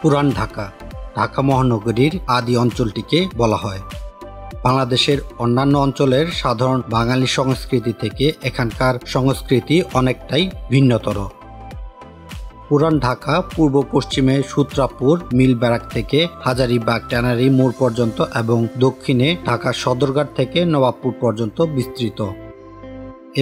পুরান ঢাকা ঢাকা মহানগরীর আদি অঞ্চলটিকে বলা হয়। বাংলাদেশের অন্যান্য অঞ্চলের সাধারণ বাঙালি সংস্কৃতি থেকে এখানকার সংস্কৃতি অনেকটাই ভিন্নতর। পুরান ঢাকা পূর্ব পশ্চিমে সূত্রাপুর মিল ব্যারাক থেকে হাজারীবাগ ট্যানারি মোড় পর্যন্ত এবং দক্ষিণে ঢাকা সদরঘাট থেকে নবাবপুর পর্যন্ত বিস্তৃত।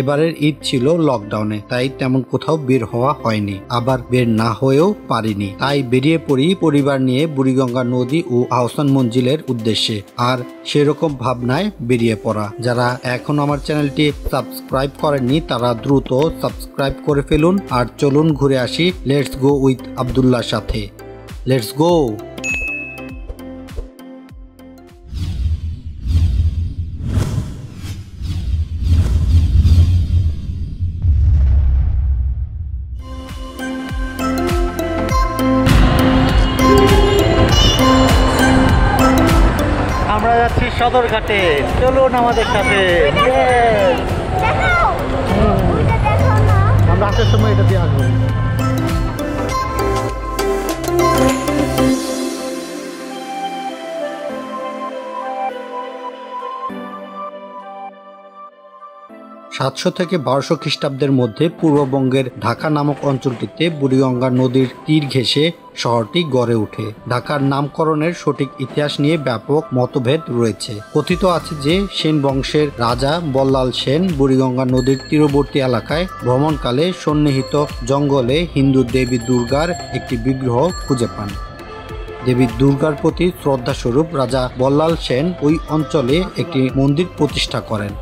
এবারের ঈদ ছিল লকডাউনে, তাই তেমন কোথাও বের হওয়া হয়নি, আবার বের না হয়েও পারিনি। তাই বেরিয়ে পড়ি পরিবার নিয়ে বুড়িগঙ্গা নদী ও আহসান মঞ্জিলের উদ্দেশ্যে। আর সেরকম ভাবনায় বেরিয়ে পড়া। যারা এখন আমার চ্যানেলটি সাবস্ক্রাইব করেননি তারা দ্রুত সাবস্ক্রাইব করে ফেলুন। আর চলুন ঘুরে আসি লেটস গো উইথ আব্দুল্লাহর সাথে। Let's go. আমরা যাচ্ছি সদরঘাটে, চলুন আমাদের সাথে। আমরা আসার সময় এটা দিয়ে আসবো। সাতশো থেকে 1200 খ্রিস্টাব্দের মধ্যে পূর্ববঙ্গের ঢাকা নামক অঞ্চলটিতে বুড়িগঙ্গা নদীর তীর ঘেঁষে শহরটি গড়ে ওঠে। ঢাকার নামকরণের সঠিক ইতিহাস নিয়ে ব্যাপক মতভেদ রয়েছে। কথিত আছে যে সেন বংশের রাজা বল্লাল সেন বুড়িগঙ্গা নদীর তীরবর্তী এলাকায় ভ্রমণকালে সন্নিহিত জঙ্গলে হিন্দু দেবী দুর্গার একটি বিগ্রহ খুঁজে পান। দেবী দুর্গার প্রতি শ্রদ্ধাস্বরূপ রাজা বল্লাল সেন ওই অঞ্চলে একটি মন্দির প্রতিষ্ঠা করেন।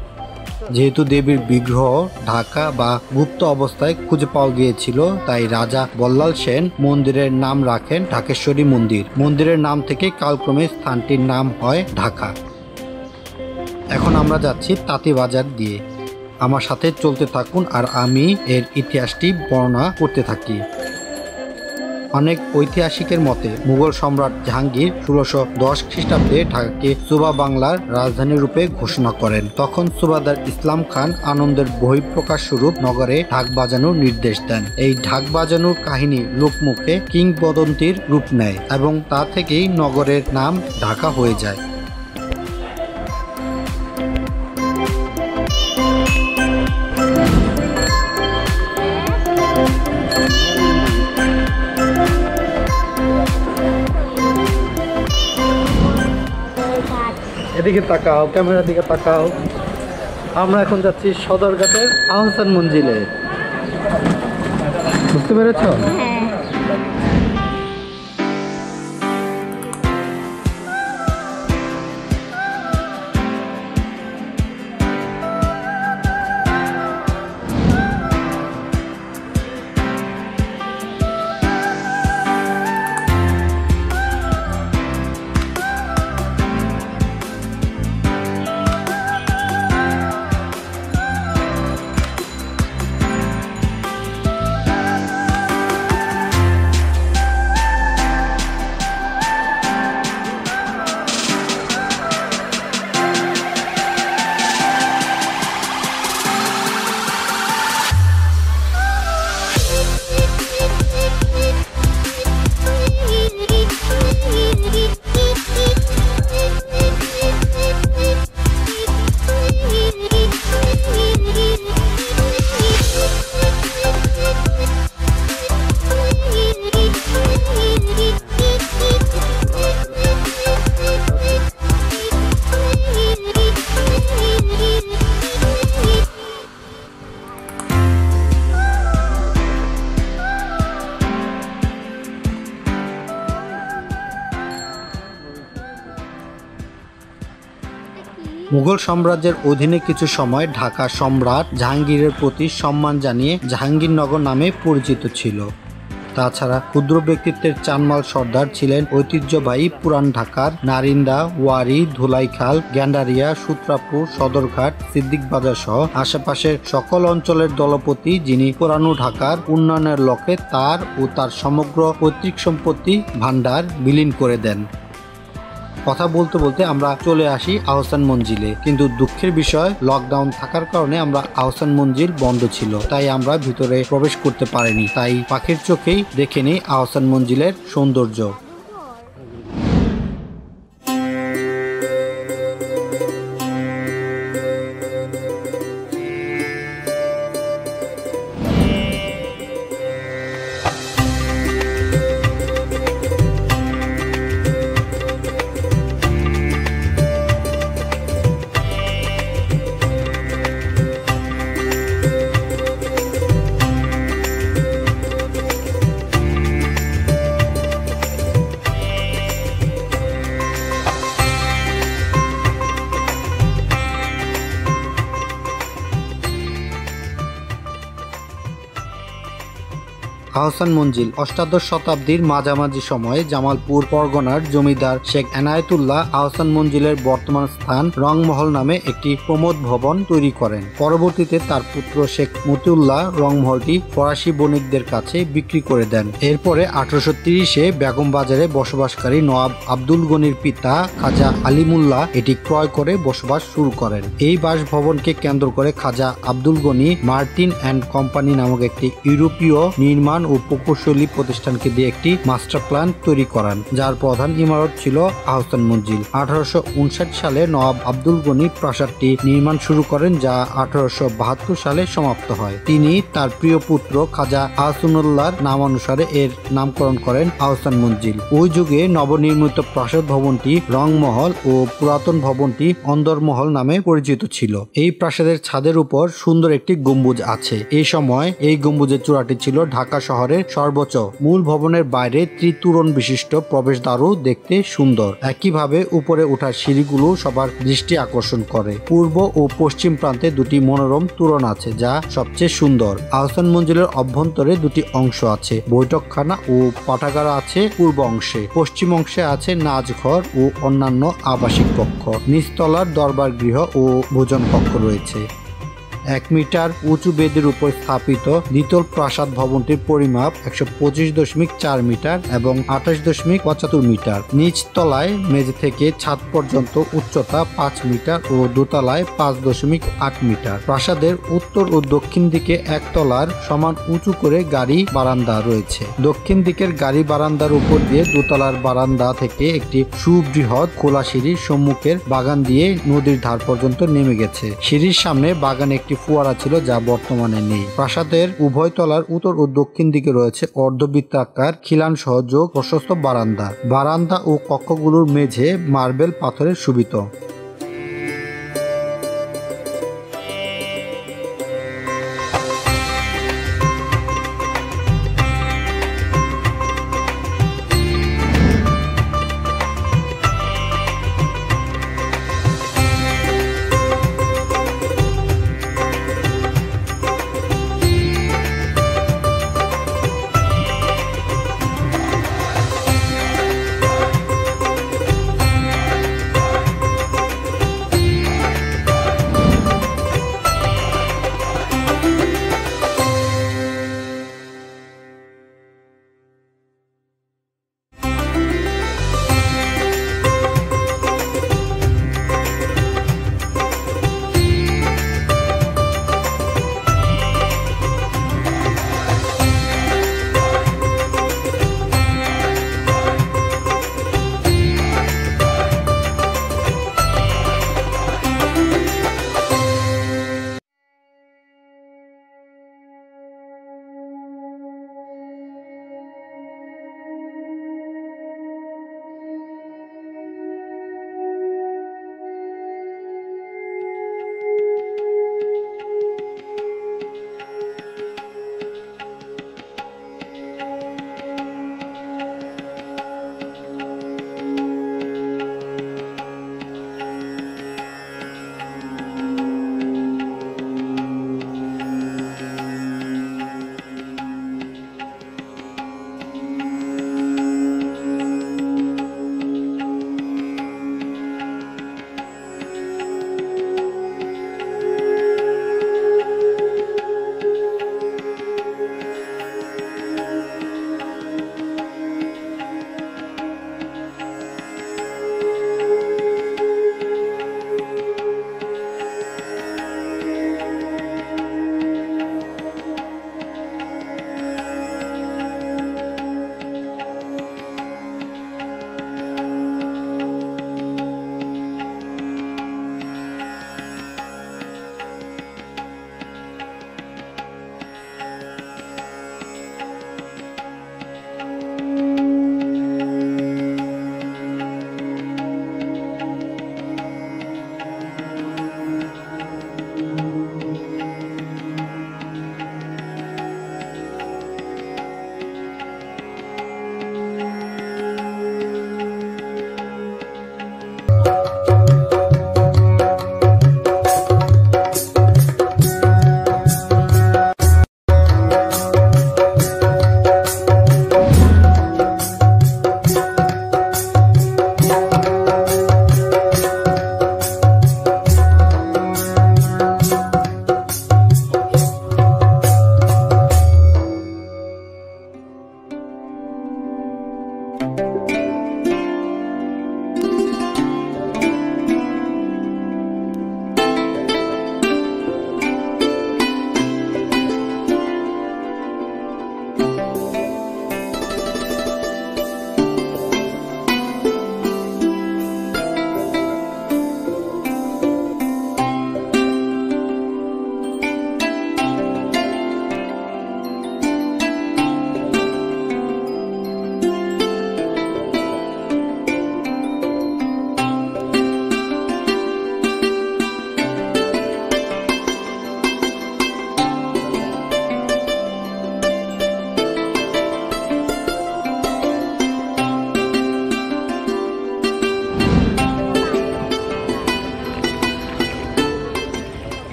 যেহেতু দেবীর বিগ্রহ ঢাকা বা গুপ্ত অবস্থায় খুঁজে পাওয়া গিয়েছিল, তাই রাজা বল্লাল সেন মন্দিরের নাম রাখেন ঢাকেশ্বরী মন্দির। মন্দিরের নাম থেকে কালক্রমে স্থানটির নাম হয় ঢাকা। এখন আমরা যাচ্ছি তাঁতীবাজার দিয়ে। আমার সাথে চলতে থাকুন আর আমি এর ইতিহাসটি বর্ণনা করতে থাকি। অনেক ঐতিহাসিকের মতে মুঘল সম্রাট জাহাঙ্গীর 1610 খ্রিস্টাব্দে ঢাকাকে সুবা বাংলার রাজধানী রূপে ঘোষণা করেন। তখন সুবাদার ইসলাম খান আনন্দের বহিঃপ্রকাশ স্বরূপ নগরে ঢাক বাজানোর নির্দেশ দেন। এই ঢাক বাজানোর কাহিনী লোকমুখে কিংবদন্তির রূপ নেয় এবং তা থেকেই নগরের নাম ঢাকা হয়ে যায়। এদিকে তাকাও, ক্যামেরার দিকে তাকাও। আমরা এখন যাচ্ছি সদরঘাটের আহসান মঞ্জিলে। বুঝতে পেরেছ? মুঘল সাম্রাজ্যের অধীনে কিছু সময় ঢাকা সম্রাট জাহাঙ্গীরের প্রতি সম্মান জানিয়ে জাহাঙ্গীরনগর নামে পরিচিত ছিল। তাছাড়া ক্ষুদ্র ব্যক্তিত্বের চানমাল সর্দার ছিলেন ঐতিহ্যবাহী পুরান ঢাকার নারিন্দা, ওয়ারী, ধুলাইখাল, গ্যান্ডারিয়া, সূত্রাপুর, সদরঘাট, সিদ্দিক বাজার সহ আশেপাশের সকল অঞ্চলের দলপতি, যিনি পুরানো ঢাকার উন্নয়নের লক্ষ্যে তার ও তার সমগ্র পৈতৃক সম্পত্তি ভান্ডার বিলীন করে দেন। কথা বলতে বলতে আমরা চলে আসি আহসান মঞ্জিলে, কিন্তু দুঃখের বিষয় লকডাউন থাকার কারণে আমরা আহসান মঞ্জিল বন্ধ ছিল, তাই আমরা ভিতরে প্রবেশ করতে পারিনি। তাই পাখির চোখেই দেখে নিই আহসান মঞ্জিলের সৌন্দর্য। আহসান মঞ্জিল অষ্টাদশ শতাব্দীর মাঝামাঝি সময়ে জামালপুর পরগনার জমিদার শেখ এনায়েতুল্লাহ আহসান মঞ্জিলের বর্তমান স্থান রংমহল নামে একটি প্রমোদ ভবন তৈরি করেন। পরবর্তীতে তার পুত্র শেখ মতিউল্লাহ রংমহলটি ফরাসি বণিকদের কাছে বিক্রি করে দেন। এরপরে 1830-এ বেগম বাজারে বসবাসকারী নওয়াব আব্দুল গনির পিতা খাজা আলিমুল্লাহ এটি ক্রয় করে বসবাস শুরু করেন। এই বাসভবনকে কেন্দ্র করে Khwaja Abdul Ghani Martin and company নামক একটি ইউরোপীয় নির্মাণ ও প্রকৌশলী প্রতিষ্ঠানকে দিয়ে একটি মাস্টার প্ল্যান তৈরি করান, যার প্রধান ইমারত ছিল আহসান মঞ্জিল। 1859 সালে নওয়াব আব্দুল গনি প্রাসাদটি নির্মাণ শুরু করেন, যা 1872 সালে সমাপ্ত হয়। তিনি তার প্রিয় পুত্র খাজা আহসানুল্লাহর নামানুসারে এর নামকরণ করেন আহসান মঞ্জিল। ওই যুগে নবনির্মিত প্রাসাদ ভবনটি রংমহল ও পুরাতন ভবনটি অন্দরমহল নামে পরিচিত ছিল। এই প্রাসাদের ছাদের উপর সুন্দর একটি গম্বুজ আছে। এই সময় এই গম্বুজের চূড়াটি ছিল ঢাকা শহরের সর্বোচ্চ। মূল ভবনের বাইরে ত্রিতোরণ বিশিষ্ট প্রবেশদ্বারও দেখতে সুন্দর। একইভাবে উপরে ওঠার সিঁড়িগুলো সবার দৃষ্টি আকর্ষণ করে। পূর্ব ও পশ্চিম প্রান্তে দুটি মনোরম তোরণ আছে, যা সবচেয়ে সুন্দর। আহসান মঞ্জিলের অভ্যন্তরে দুটি অংশ আছে, বৈঠকখানা ও পাঠাগার আছে পূর্ব অংশে। পশ্চিম অংশে আছে নাচঘর ও অন্যান্য আবাসিক কক্ষ। নিচতলার দরবার গৃহ ও ভোজন কক্ষ রয়েছে। 1 মিটার উঁচু বেদির উপর স্থাপিত দ্বিতল প্রাসাদ ভবনটির পরিমাপ 125.4 মিটার এবং 28.75 মিটার। নিচ তলায় মেঝে থেকে ছাদ পর্যন্ত উচ্চতা 5 মিটার ও দোতলায় 5.8 মিটার। প্রাসাদের উত্তর ও দক্ষিণ দিকে একতলার সমান উঁচু করে গাড়ি বারান্দা রয়েছে। দক্ষিণ দিকের গাড়ি বারান্দার উপর দিয়ে দোতলার বারান্দা থেকে একটি সুবৃহৎ খোলা সিঁড়ির সম্মুখের বাগান দিয়ে নদীর ধার পর্যন্ত নেমে গেছে। সিঁড়ির সামনে বাগানে একটি ফুয়ারা ছিল, যা বর্তমানে নেই। প্রাসাদের উভয় তলার উত্তর ও দক্ষিণ দিকে রয়েছে অর্ধবৃত্তাকার খিলান সহযোগ প্রশস্ত বারান্দা। বারান্দা ও কক্ষগুলোর মেঝে মার্বেল পাথরের শোভিত।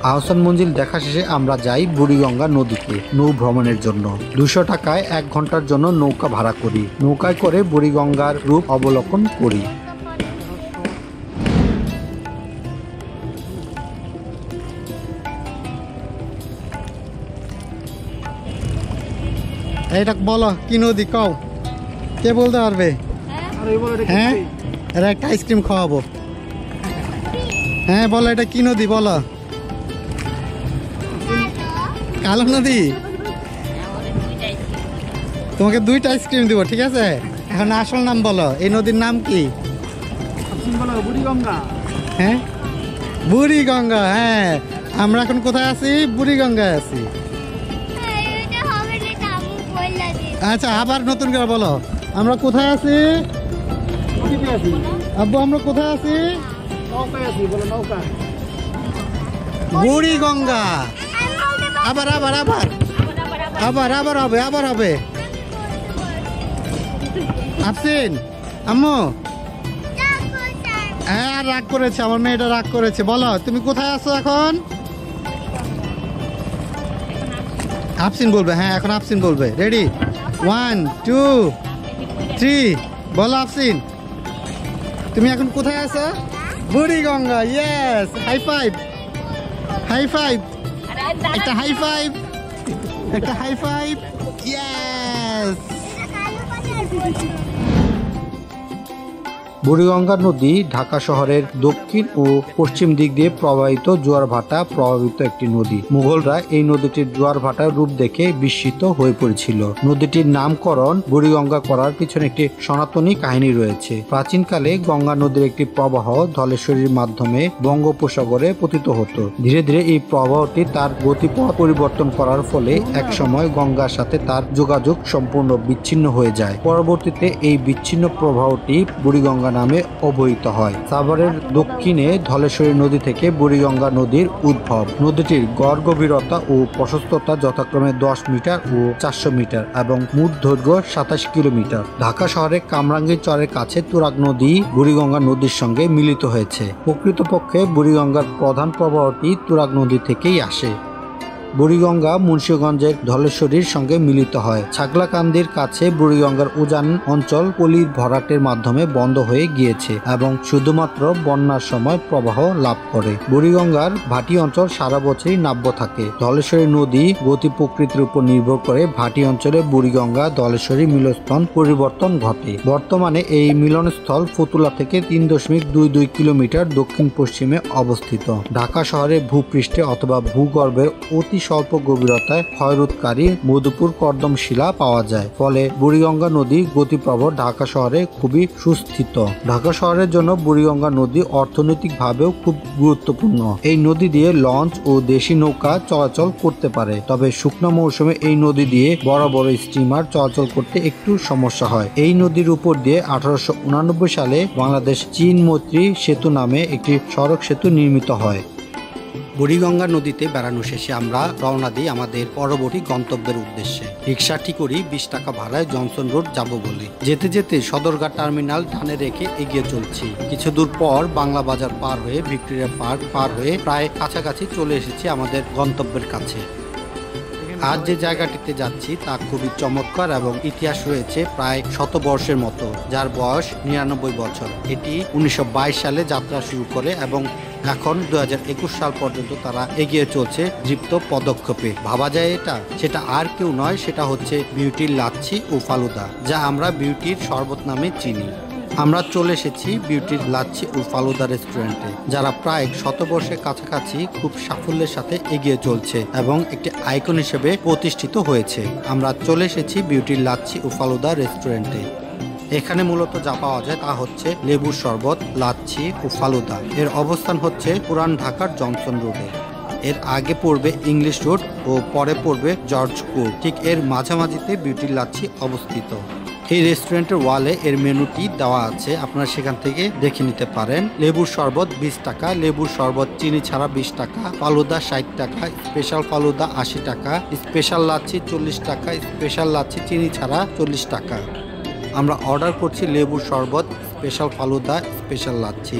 আহসান মঞ্জিল দেখা শেষে আমরা যাই বুড়িগঙ্গা নদীতে নৌ ভ্রমণের জন্য। 200 টাকায় 1 ঘন্টার জন্য নৌকা ভাড়া করি। নৌকায় করে বুড়িগঙ্গার রূপ অবলোকন করি। এইটা বলো কি নদী কও, কে বলতে পারবে? হ্যাঁ, এরা একটা আইসক্রিম খাওয়াবো। হ্যাঁ বলো, এটা কি নদী বলো? কালো নদী। তোমাকে 2টা আইসক্রিম দিব, ঠিক আছে? এখন আসল নাম বলো, এই নদীর নাম কি? বুড়িগঙ্গা। হ্যাঁ, বুড়িগঙ্গা। হ্যাঁ, আমরা এখন কোথায় আছি? বুড়িগঙ্গায় আছি। আচ্ছা, আবার নতুন করে বলো, আমরা কোথায় আছি? আব্বু আমরা কোথায় আছি? বুড়িগঙ্গা। আবার আবার আবার আবার আবার হবে, আবার হবে। আফসিন আম্মু, হ্যাঁ রাগ করেছে, আমার মেয়েটা রাগ করেছে। বলো তুমি কোথায় আছো এখন? আফসিন বলবে। হ্যাঁ, এখন আফসিন বলবে। রেডি, 1 2 3 বলো আফসিন, তুমি এখন কোথায় আছো? Buriganga. Yes, high five, high five, একটা হাই ফাইভ, একটা হাই ফাইভ। ইয়েস। বুড়িগঙ্গা নদী ঢাকা শহরের দক্ষিণ ও পশ্চিম দিক দিয়ে প্রবাহিত জোয়ার ভাটা প্রভাবিত একটি নদী। মুঘলরা এই নদীটির জোয়ার ভাটার রূপ দেখে বিস্মিত হয়ে পড়েছিল। নদীটির নামকরণ বুড়িগঙ্গা করার পিছনে একটি সনাতনী কাহিনী রয়েছে। প্রাচীনকালে গঙ্গা নদীর একটি প্রবাহ ধলেশ্বরীর মাধ্যমে বঙ্গোপসাগরে পতিত হতো। ধীরে ধীরে এই প্রবাহটি তার গতিপথ পরিবর্তন করার ফলে একসময় গঙ্গার সাথে তার যোগাযোগ সম্পূর্ণ বিচ্ছিন্ন হয়ে যায়। পরবর্তীতে এই বিচ্ছিন্ন প্রবাহটি বুড়িগঙ্গা নামে অবহিত হয়। সাভারের দক্ষিণে ধলেশ্বরী নদী থেকে বুড়িগঙ্গা নদীর উদ্ভব। নদীটির গড় গভীরতা ও প্রশস্ততা যথাক্রমে 10 মিটার ও 400 মিটার এবং মোট দৈর্ঘ্য 27 কিলোমিটার। ঢাকা শহরের কামরাঙ্গীর চরের কাছে তুরাগ নদী বুড়িগঙ্গা নদীর সঙ্গে মিলিত হয়েছে। প্রকৃতপক্ষে বুড়িগঙ্গার প্রধান প্রবাহটি তুরাগ নদী থেকেই আসে। বুড়িগঙ্গা মুন্সিগঞ্জের ধলেশ্বরীর সঙ্গে মিলিত হয়। ছাগলাকান্দির কাছে বুড়িগঙ্গার উজান অঞ্চল পলির ভরাটের মাধ্যমে বন্ধ হয়ে গিয়েছে এবং শুধুমাত্র বন্যার সময় প্রবাহ লাভ করে। বুড়িগঙ্গার ভাটি অঞ্চল সারা বছরই নাব্য থাকে। ধলেশ্বরী নদী গতি প্রকৃতির উপর নির্ভর করে ভাটি অঞ্চলে বুড়িগঙ্গা ধলেশ্বরী মিলনস্থল পরিবর্তন ঘটে। বর্তমানে এই মিলনস্থল ফতুল্লা থেকে 3.22 কিলোমিটার দক্ষিণ পশ্চিমে অবস্থিত। ঢাকা শহরের ভূপৃষ্ঠে অথবা ভূগর্ভের অতি স্বল্প গভীরতায় ক্ষয়রোধকারী মধুপুর কর্দম শিলা পাওয়া যায়। ফলে বুড়িগঙ্গা নদী গতিপ্রবাহ ঢাকা শহরে খুবই সুস্থিত। ঢাকা শহরের জন্য বুড়িগঙ্গা নদী অর্থনৈতিকভাবেও খুব গুরুত্বপূর্ণ। এই নদী দিয়ে লঞ্চ ও দেশি নৌকা চলাচল করতে পারে। তবে শুকনো মৌসুমে এই নদী দিয়ে বড় বড় স্টিমার চলাচল করতে একটু সমস্যা হয়। এই নদীর উপর দিয়ে 1889 সালে বাংলাদেশ চীন মৈত্রী সেতু নামে একটি সড়ক সেতু নির্মিত হয়। বুড়িগঙ্গা নদীতে বেড়ানো শেষে আমরা রওনা দিই আমাদের পরবর্তী গন্তব্যের উদ্দেশ্যে। রিক্সাটি করি 20 টাকা ভাড়ায় জনসন রোড যাব বলে। যেতে যেতে সদরঘাট টার্মিনাল ডানে রেখে এগিয়ে চলছি। কিছু দূর পর বাংলা বাজার পার হয়ে ভিক্টোরিয়া পার্ক পার হয়ে প্রায় কাছাকাছি চলে এসেছি আমাদের গন্তব্যের কাছে। আজ যে জায়গাটিতে যাচ্ছি তা খুবই চমৎকার এবং ইতিহাস রয়েছে প্রায় 100 বর্ষের মতো, যার বয়স 99 বছর। এটি 1922 সালে যাত্রা শুরু করে এবং এখন 2021 সাল পর্যন্ত তারা এগিয়ে চলছে দৃপ্ত পদক্ষেপে। ভাবা যায় সেটা আর কেউ নয়, সেটা হচ্ছে বিউটির লাচ্ছি ও ফালুদা, যা আমরা বিউটির শরবত নামে চিনি। আমরা চলে এসেছি বিউটির লাচ্ছি ও ফালুদা রেস্টুরেন্টে, যারা প্রায় 100 বর্ষের কাছাকাছি খুব সাফল্যের সাথে এগিয়ে চলছে এবং একটি আইকন হিসেবে প্রতিষ্ঠিত হয়েছে। আমরা চলে এসেছি বিউটির লাচ্ছি ও ফালুদা রেস্টুরেন্টে। এখানে মূলত যা পাওয়া যায় তা হচ্ছে লেবুর শরবত, লাচ্ছি ও ফালুদা। এর অবস্থান হচ্ছে পুরান ঢাকার জনসন রোডে। এর আগে পড়বে ইংলিশ রোড ও পরে পড়বে জর্জ কোর্ট। ঠিক এর মাঝামাঝিতে বিউটির লাচ্ছি অবস্থিত। এই রেস্টুরেন্টের ওয়ালে এর মেনুটি দেওয়া আছে, আপনারা সেখান থেকে দেখে নিতে পারেন। লেবুর শরবত 20 টাকা, লেবুর শরবত চিনি ছাড়া 20 টাকা, ফালুদা 60 টাকা, স্পেশাল ফালুদা 80 টাকা, স্পেশাল লাচ্ছি 40 টাকা, স্পেশাল লাচ্ছি চিনি ছাড়া 40 টাকা। আমরা অর্ডার করছি লেবুর শরবত, স্পেশাল ফালুদা, স্পেশাল লাচ্ছি।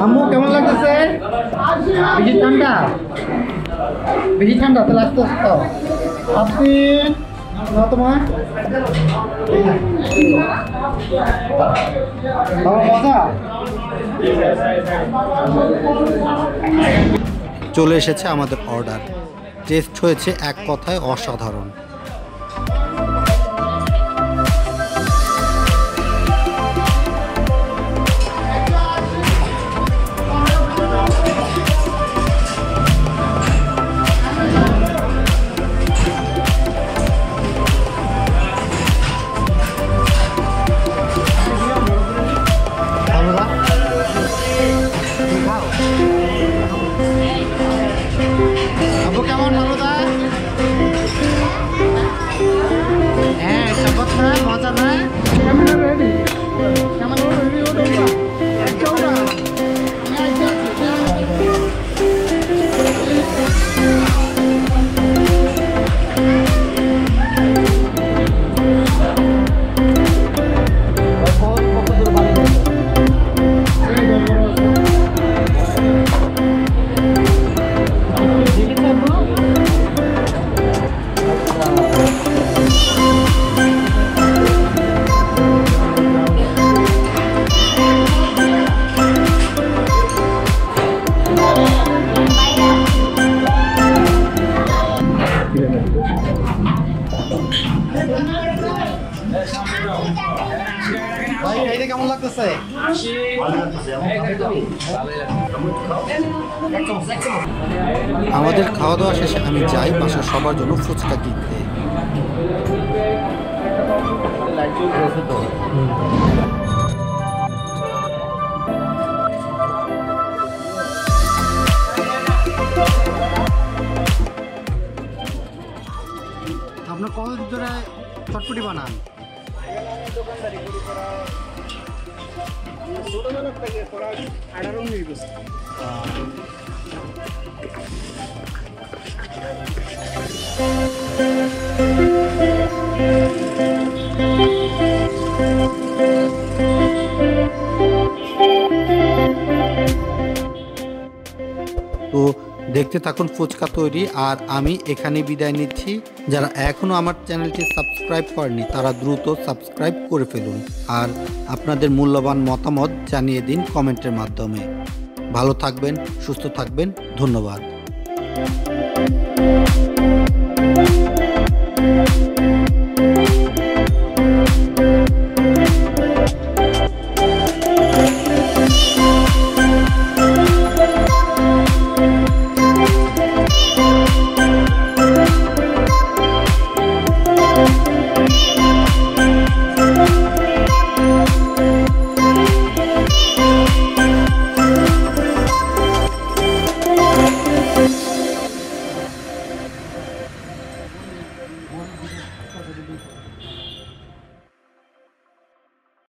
আম্মু কেমন লাগতেছে? বেশি ঠান্ডা? বেশি ঠান্ডা তাহলে আস্তে আস্তে খাও। আফসিন না তোমার বাবা মজা। চলে এসেছে আমাদের অর্ডার। টেস্ট হয়েছে এক কথায় অসাধারণ। আব্বু কেমন ভালো দা? হ্যাঁ সবত না মজা না? Camera ready? ক্যামেরা রেডি ওটা একটা ওটা ভাই খাইতে কেমন লাগতেছে? আমাদের খাওয়া দাওয়া শেষে আমি যাই বাসার সবার জন্য ফুচকা কিনতে। আপনার কত ধরে চটপটি বানান? ছোটবেলা থেকে 18-19 বছর। তো দেখতে থাকুন ফুচকা তৈরি, আর আমি এখানে বিদায় নিচ্ছি। যারা এখনও আমার চ্যানেলটি সাবস্ক্রাইব করেনি তারা দ্রুত সাবস্ক্রাইব করে ফেলুন, আর আপনাদের মূল্যবান মতামত জানিয়ে দিন কমেন্টের মাধ্যমে। ভালো থাকবেন, সুস্থ থাকবেন, ধন্যবাদ।